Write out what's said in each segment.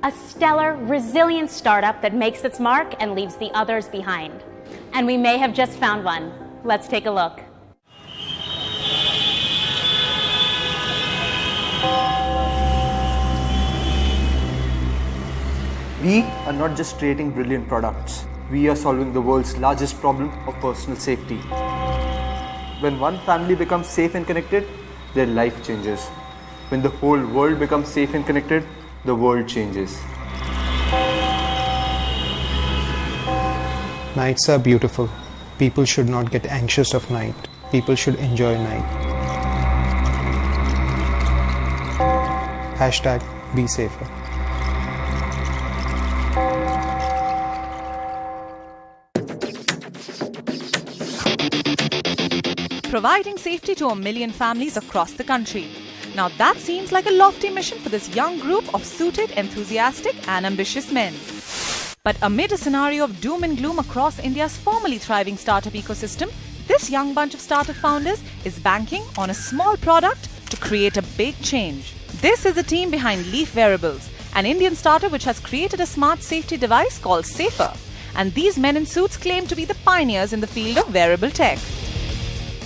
A stellar, resilient startup that makes its mark and leaves the others behind. And we may have just found one. Let's take a look. We are not just creating brilliant products. We are solving the world's largest problem of personal safety. When one family becomes safe and connected, their life changes. When the whole world becomes safe and connected, the world changes. Nights are beautiful. People should not get anxious of night. People should enjoy night. Hashtag be safer. Providing safety to 1 million families across the country. Now that seems like a lofty mission for this young group of suited, enthusiastic and ambitious men. But amid a scenario of doom and gloom across India's formerly thriving startup ecosystem, this young bunch of startup founders is banking on a small product to create a big change. This is the team behind Leaf Wearables, an Indian startup which has created a smart safety device called Safer. And these men in suits claim to be the pioneers in the field of wearable tech.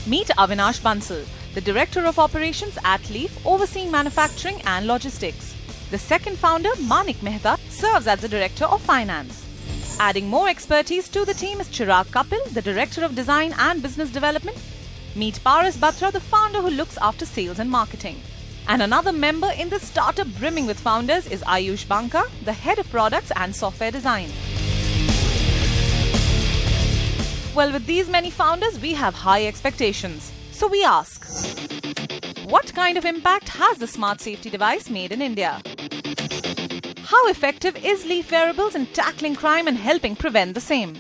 Meet Avinash Bansal, the Director of Operations at Leaf, overseeing manufacturing and logistics. The second founder, Manik Mehta, serves as the Director of Finance. Adding more expertise to the team is Chirag Kapil, the Director of Design and Business Development. Meet Paras Batra, the founder who looks after sales and marketing. And another member in this startup brimming with founders is Ayush Banka, the Head of Products and Software Design. Well, with these many founders, we have high expectations. So we ask, what kind of impact has the smart safety device made in India? How effective is Leaf Wearables in tackling crime and helping prevent the same?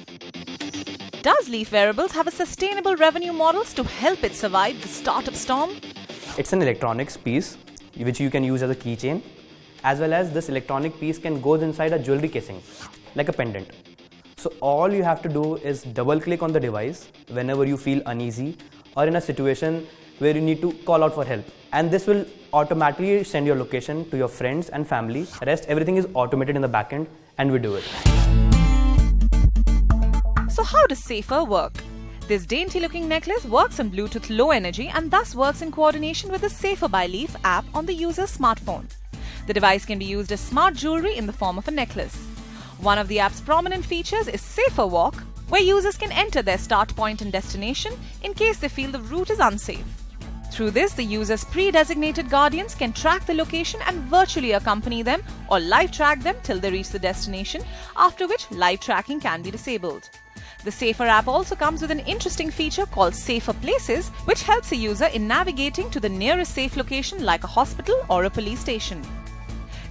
Does Leaf Wearables have a sustainable revenue models to help it survive the startup storm? It's an electronics piece which you can use as a keychain, as well as this electronic piece can go inside a jewelry casing, like a pendant. So all you have to do is double click on the device whenever you feel uneasy or in a situation where you need to call out for help. And this will automatically send your location to your friends and family. Rest everything is automated in the backend and we do it. So how does Safer work? This dainty looking necklace works on Bluetooth Low Energy and thus works in coordination with the Safer by Leaf app on the user's smartphone. The device can be used as smart jewelry in the form of a necklace. One of the app's prominent features is Safer Walk, where users can enter their start point and destination in case they feel the route is unsafe. Through this, the user's pre-designated guardians can track the location and virtually accompany them or live track them till they reach the destination, after which live tracking can be disabled. The Safer app also comes with an interesting feature called Safer Places, which helps a user in navigating to the nearest safe location like a hospital or a police station.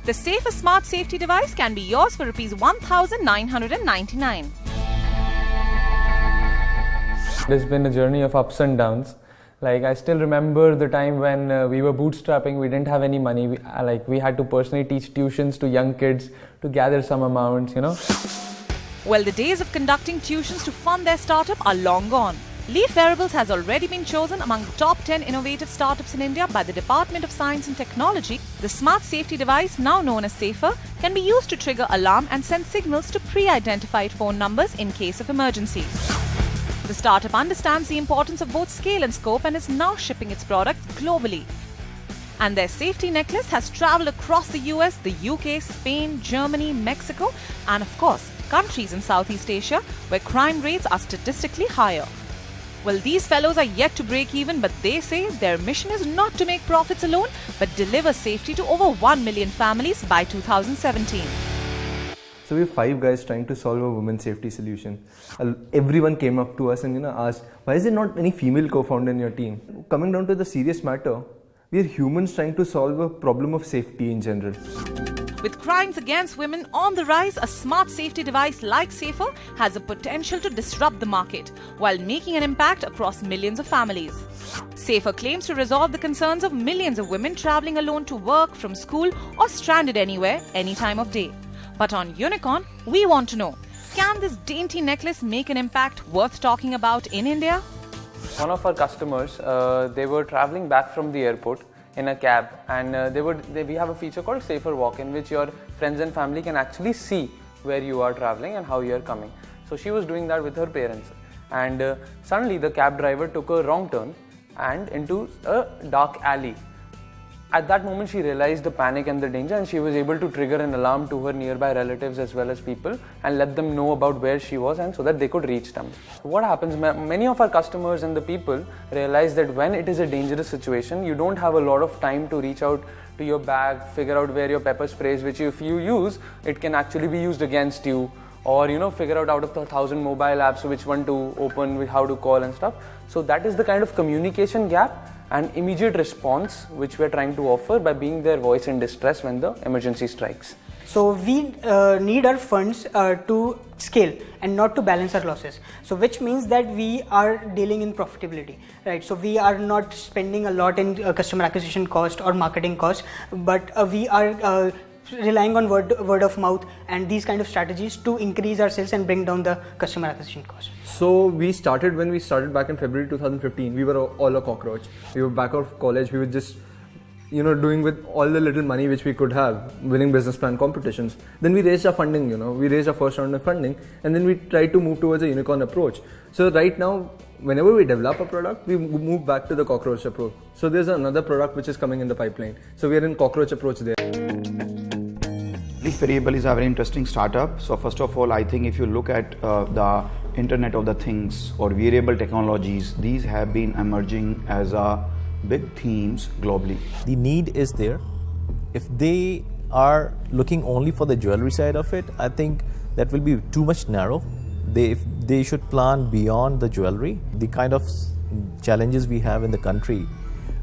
The Safer smart safety device can be yours for Rs 1,999. It's been a journey of ups and downs. Like, I still remember the time when we were bootstrapping, we didn't have any money. We had to personally teach tuitions to young kids to gather some amounts, Well, the days of conducting tuitions to fund their startup are long gone. Leaf Wearables has already been chosen among the top 10 innovative startups in India by the Department of Science and Technology. The smart safety device, now known as Safer, can be used to trigger alarm and send signals to pre-identified phone numbers in case of emergency. The startup understands the importance of both scale and scope and is now shipping its products globally. And their safety necklace has traveled across the US, the UK, Spain, Germany, Mexico, and of course, countries in Southeast Asia where crime rates are statistically higher. Well, these fellows are yet to break even, but they say their mission is not to make profits alone, but deliver safety to over 1 million families by 2017. So we have 5 guys trying to solve a women's safety solution. Everyone came up to us and asked, why is there not any female co-founder in your team? Coming down to the serious matter, we are humans trying to solve a problem of safety in general. With crimes against women on the rise, a smart safety device like Safer has the potential to disrupt the market while making an impact across millions of families. Safer claims to resolve the concerns of millions of women traveling alone to work, from school, or stranded anywhere, any time of day. But on Unicorn, we want to know, can this dainty necklace make an impact worth talking about in India? One of our customers, they were traveling back from the airport. in a cab, and we have a feature called Safer Walk, in which your friends and family can actually see where you are traveling and how you are coming. So she was doing that with her parents, and suddenly the cab driver took a wrong turn and into a dark alley. At that moment she realized the panic and the danger, and she was able to trigger an alarm to her nearby relatives as well as people and let them know about where she was, and so that they could reach them. So what happens, many of our customers and the people realize that when it is a dangerous situation, you don't have a lot of time to reach out to your bag, figure out where your pepper spray is, which if you use, it can actually be used against you, or figure out of the 1,000 mobile apps which one to open, how to call and stuff. So that is the kind of communication gap and immediate response which we are trying to offer by being their voice in distress when the emergency strikes. So we need our funds to scale and not to balance our losses. So which means that we are dealing in profitability, right? So we are not spending a lot in customer acquisition cost or marketing cost, but we are relying on word of mouth and these kind of strategies to increase our sales and bring down the customer acquisition cost. So when we started back in February 2015, we were all a cockroach. We were back out of college, we were just doing with all the little money which we could have, winning business plan competitions. Then we raised our funding, we raised our first round of funding, and then we tried to move towards a unicorn approach. So right now, whenever we develop a product, we move back to the cockroach approach. So there's another product which is coming in the pipeline. So we are in cockroach approach there. Leaf Wearables is a very interesting startup. So first of all, I think if you look at the Internet of the Things or wearable technologies, these have been emerging as big themes globally. The need is there. If they are looking only for the jewelry side of it, I think that will be too much narrow. They should plan beyond the jewelry. The kind of challenges we have in the country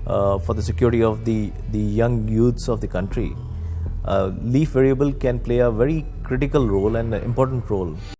for the security of the young youths of the country, Leaf Wearable can play a very critical role and an important role.